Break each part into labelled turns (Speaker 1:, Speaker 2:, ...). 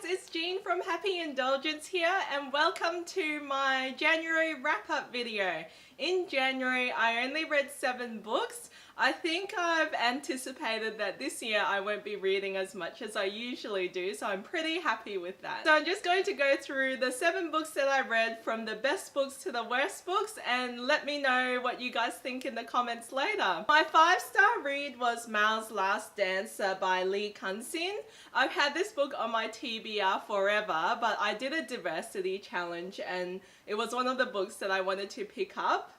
Speaker 1: it's Jean from Happy Indulgence here and welcome to my January wrap-up video. In January I only read 7 books. I think I've anticipated that this year I won't be reading as much as I usually do, so I'm pretty happy with that. So I'm just going to go through the 7 books that I read, from the best books to the worst books, and let me know what you guys think in the comments later. My 5-star read was Mao's Last Dancer by Lee Kun-sin. I've had this book on my TBR forever, but I did a diversity challenge and it was one of the books that I wanted to pick up.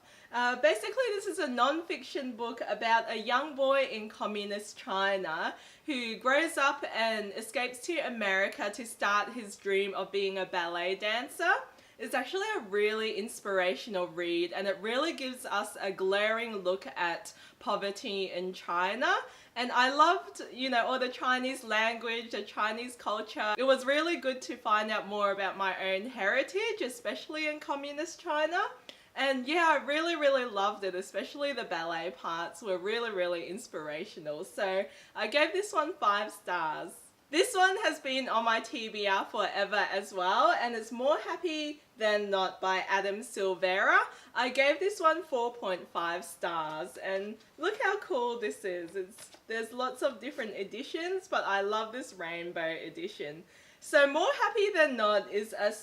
Speaker 1: Basically, this is a non-fiction book about a young boy in communist China who grows up and escapes to America to start his dream of being a ballet dancer. It's actually a really inspirational read, and it really gives us a glaring look at poverty in China. And I loved, all the Chinese language, the Chinese culture. It was really good to find out more about my own heritage, especially in communist China. And yeah, I really loved it, especially the ballet parts were really inspirational. So I gave this one 5 stars. This one has been on my TBR forever as well, and it's More Happy Than Not by Adam Silvera. I gave this one 4.5 stars, and look how cool this is. There's lots of different editions, but I love this rainbow edition. So More Happy Than Not is a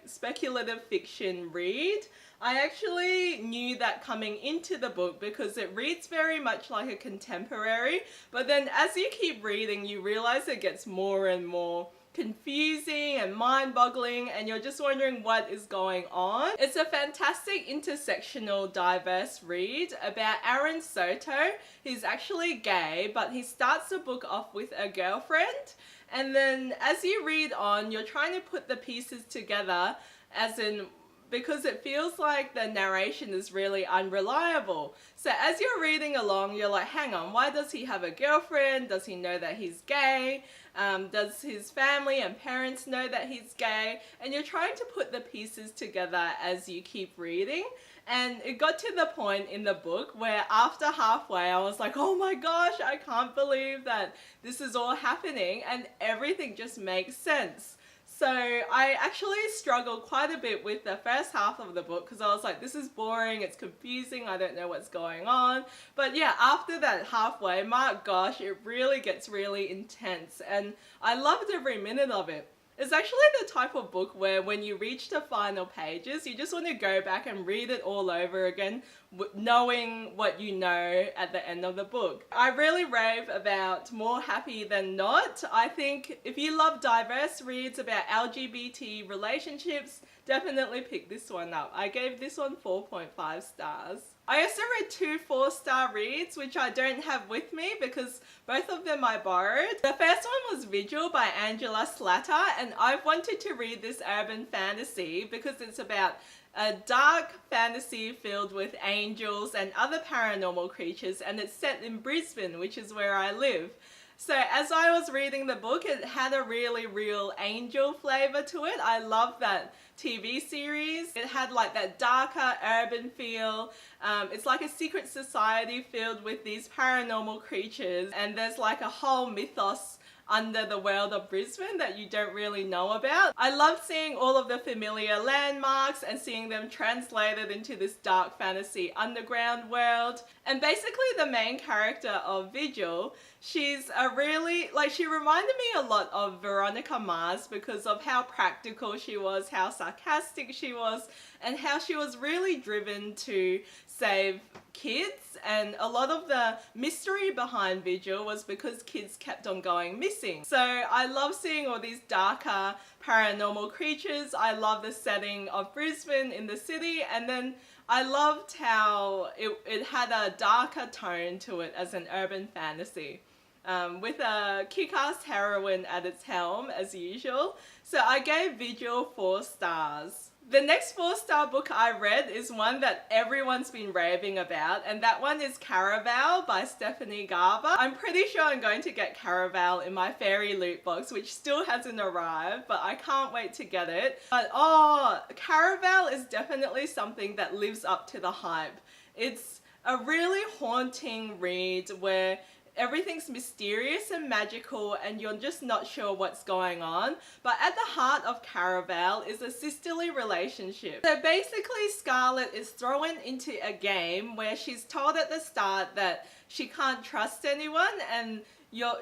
Speaker 1: speculative fiction read. I actually knew that coming into the book because it reads very much like a contemporary, but then as you keep reading you realize it gets more and more confusing and mind-boggling, and you're just wondering what is going on. It's a fantastic intersectional diverse read about Aaron Soto. He's actually gay, but he starts the book off with a girlfriend, and then as you read on you're trying to put the pieces together, because it feels like the narration is really unreliable. So as you're reading along, you're like, hang on, why does he have a girlfriend? Does he know that he's gay? Does his family and parents know that he's gay? And you're trying to put the pieces together as you keep reading. And it got to the point in the book where after halfway I was like, oh my gosh, I can't believe that this is all happening, and everything just makes sense. So I actually struggled quite a bit with the first half of the book because I was like, this is boring, it's confusing, I don't know what's going on. But yeah, after that halfway, my gosh, it really gets really intense, and I loved every minute of it. It's actually the type of book where when you reach the final pages, you just want to go back and read it all over again, knowing what you know at the end of the book. I really rave about More Happy Than Not. I think if you love diverse reads about LGBT relationships, definitely pick this one up. I gave this one 4.5 stars. I also read 2 4-star reads, which I don't have with me because both of them I borrowed. The first one was Vigil by Angela Slatter, and I've wanted to read this urban fantasy because it's about a dark fantasy filled with angels and other paranormal creatures, and it's set in Brisbane, which is where I live. So as I was reading the book, it had a really real angel flavor to it. I love that TV series. It had like that darker urban feel. It's like a secret society filled with these paranormal creatures, and there's like a whole mythos under the world of Brisbane that you don't really know about. I love seeing all of the familiar landmarks and seeing them translated into this dark fantasy underground world. And basically the main character of Vigil, she's she reminded me a lot of Veronica Mars because of how practical she was, how sarcastic she was, and how she was really driven to save kids. And a lot of the mystery behind Vigil was because kids kept on going missing. So I love seeing all these darker paranormal creatures. I love the setting of Brisbane in the city, and then I loved how it had a darker tone to it as an urban fantasy. With a kick-ass heroine at its helm as usual. So I gave Vigil 4 stars. The next 4-star book I read is one that everyone's been raving about, and that one is Caraval by Stephanie Garber. I'm pretty sure I'm going to get Caraval in my fairy loot box, which still hasn't arrived, but I can't wait to get it. But oh, Caraval is definitely something that lives up to the hype. It's a really haunting read where everything's mysterious and magical and you're just not sure what's going on. But at the heart of Caraval is a sisterly relationship. So basically Scarlet is thrown into a game where she's told at the start that she can't trust anyone, and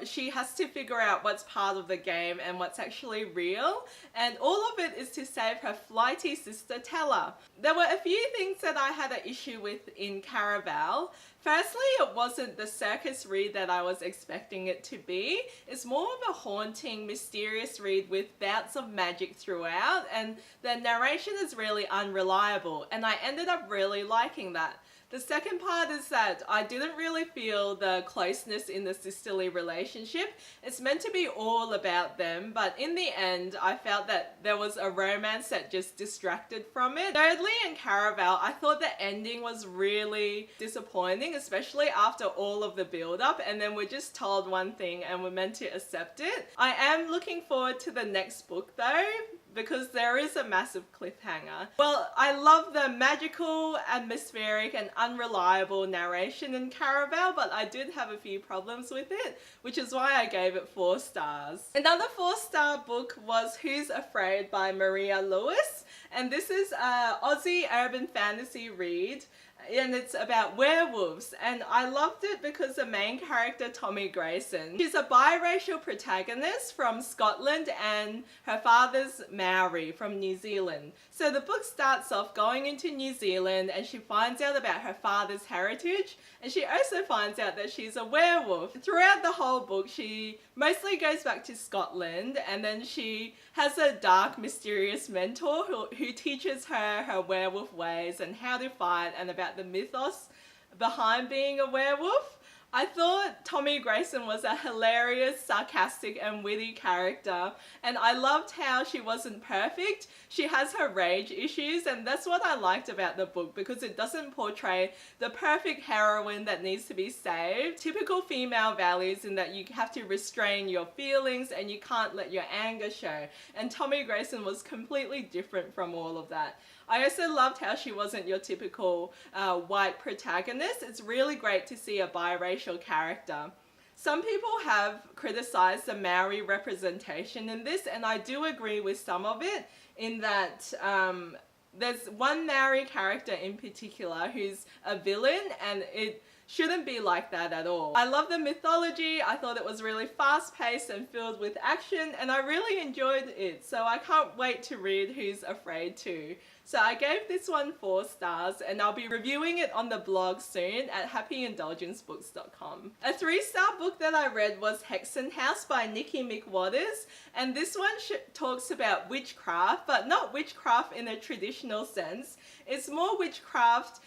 Speaker 1: she has to figure out what's part of the game and what's actually real, and all of it is to save her flighty sister Tella. There were a few things that I had an issue with in Caraval. Firstly, it wasn't the circus read that I was expecting it to be. It's more of a haunting, mysterious read with bouts of magic throughout, and the narration is really unreliable, and I ended up really liking that. The second part is that I didn't really feel the closeness in the sisterly relationship. It's meant to be all about them, but in the end, I felt that there was a romance that just distracted from it. Thirdly, in Caraval, I thought the ending was really disappointing, especially after all of the build-up, and then we're just told one thing and we're meant to accept it. I am looking forward to the next book though, because there is a massive cliffhanger. Well, I love the magical, atmospheric and unreliable narration in Caraval, but I did have a few problems with it, which is why I gave it 4 stars. Another 4-star book was Who's Afraid by Maria Lewis, and this is an Aussie urban fantasy read, and it's about werewolves, and I loved it because the main character, Tommy Grayson, she's a biracial protagonist from Scotland and her father's Maori from New Zealand. So the book starts off going into New Zealand and she finds out about her father's heritage, and she also finds out that she's a werewolf. Throughout the whole book she mostly goes back to Scotland, and then she has a dark, mysterious mentor who teaches her her werewolf ways and how to fight and about the mythos behind being a werewolf. I thought Tommy Grayson was a hilarious, sarcastic and witty character, and I loved how she wasn't perfect. She has her rage issues, and that's what I liked about the book, because it doesn't portray the perfect heroine that needs to be saved. Typical female values in that you have to restrain your feelings and you can't let your anger show, and Tommy Grayson was completely different from all of that. I also loved how she wasn't your typical white protagonist. It's really great to see a biracial character. Some people have criticized the Maori representation in this, and I do agree with some of it, in that there's one Maori character in particular who's a villain, and it shouldn't be like that at all. I love the mythology. I thought it was really fast-paced and filled with action, and I really enjoyed it, so I can't wait to read Who's Afraid 2. So I gave this one 4 stars, and I'll be reviewing it on the blog soon at happyindulgencebooks.com. A 3-star book that I read was Hexenhaus by Nikki McWatters, and this one talks about witchcraft, but not witchcraft in a traditional sense. It's more witchcraft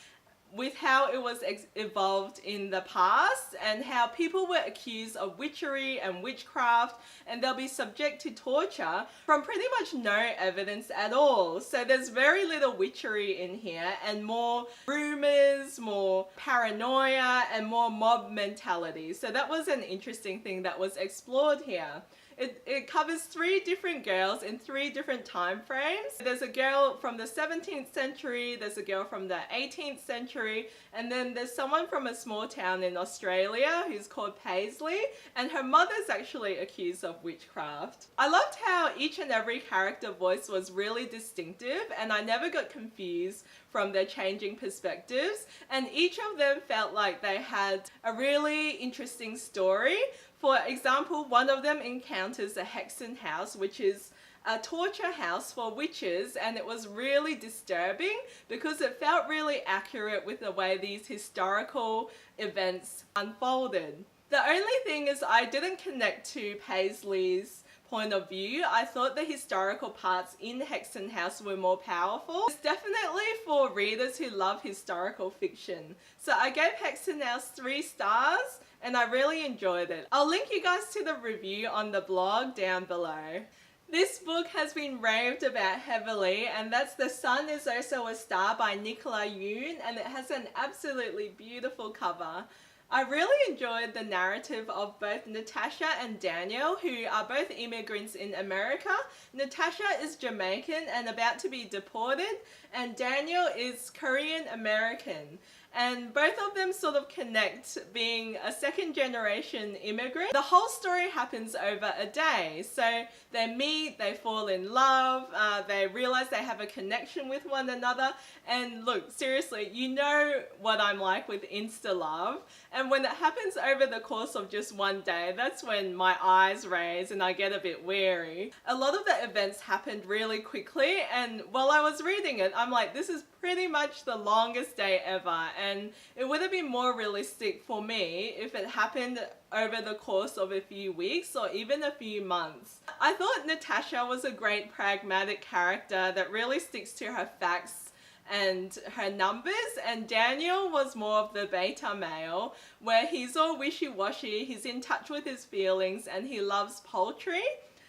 Speaker 1: with how it was evolved in the past, and how people were accused of witchery and witchcraft, and they'll be subject to torture from pretty much no evidence at all. So there's very little witchery in here, and more rumors, more paranoia, and more mob mentality. So that was an interesting thing that was explored here. It covers 3 different girls in 3 different time frames. There's a girl from the 17th century, there's a girl from the 18th century, and then there's someone from a small town in Australia who's called Paisley, and her mother's actually accused of witchcraft. I loved how each and every character voice was really distinctive, and I never got confused from their changing perspectives, and each of them felt like they had a really interesting story. For example, one of them encounters a Hexenhaus, which is a torture house for witches, and it was really disturbing because it felt really accurate with the way these historical events unfolded. The only thing is I didn't connect to Paisley's point of view. I thought the historical parts in Hexenhaus were more powerful. It's definitely for readers who love historical fiction. So I gave Hexenhaus 3 stars, and I really enjoyed it. I'll link you guys to the review on the blog down below. This book has been raved about heavily, and that's The Sun Is Also a Star by Nicola Yoon, and it has an absolutely beautiful cover. I really enjoyed the narrative of both Natasha and Daniel, who are both immigrants in America. Natasha is Jamaican and about to be deported, and Daniel is Korean American. and both of them sort of connect being a second generation immigrant. The whole story happens over a day. So they meet, they fall in love, they realize they have a connection with one another. And look, seriously, you know what I'm like with Insta love. And when it happens over the course of just one day, that's when my eyes raise and I get a bit weary. A lot of the events happened really quickly, and while I was reading it, I'm like, this is pretty much the longest day ever, and it would have been more realistic for me if it happened over the course of a few weeks or even a few months. I thought Natasha was a great pragmatic character that really sticks to her facts and her numbers, and Daniel was more of the beta male, where he's all wishy-washy, he's in touch with his feelings, and he loves poultry.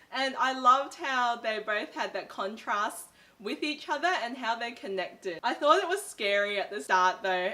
Speaker 1: And I loved how they both had that contrast with each other and how they connected. I thought it was scary at the start though,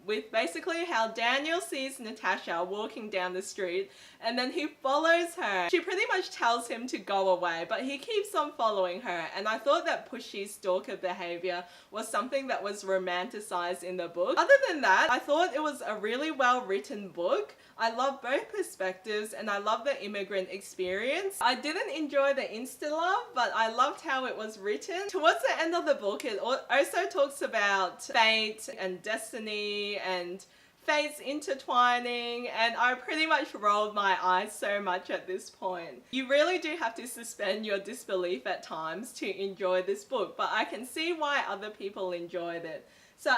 Speaker 1: with basically how Daniel sees Natasha walking down the street and then he follows her. She pretty much tells him to go away, but he keeps on following her, and I thought that pushy stalker behavior was something that was romanticized in the book. Other than that, I thought it was a really well written book. I love both perspectives and I love the immigrant experience. I didn't enjoy the insta love, but I loved how it was written. Towards the end of the book, it also talks about fate and destiny and fates intertwining, and I pretty much rolled my eyes so much at this point. You really do have to suspend your disbelief at times to enjoy this book, but I can see why other people enjoyed it. So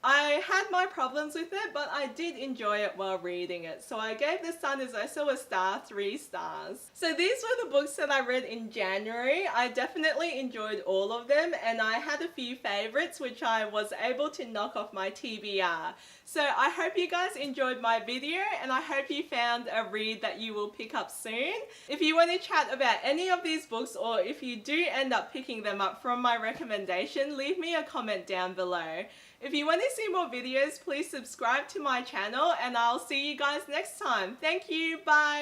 Speaker 1: I had my problems with it, but I did enjoy it while reading it. So I gave The Sun Is Also a Star 3 stars. So these were the books that I read in January. I definitely enjoyed all of them, and I had a few favorites which I was able to knock off my TBR. So I hope you guys enjoyed my video, and I hope you found a read that you will pick up soon. If you want to chat about any of these books, or if you do end up picking them up from my recommendation, leave me a comment down below. If you want to see more videos, please subscribe to my channel, and I'll see you guys next time. Thank you, bye!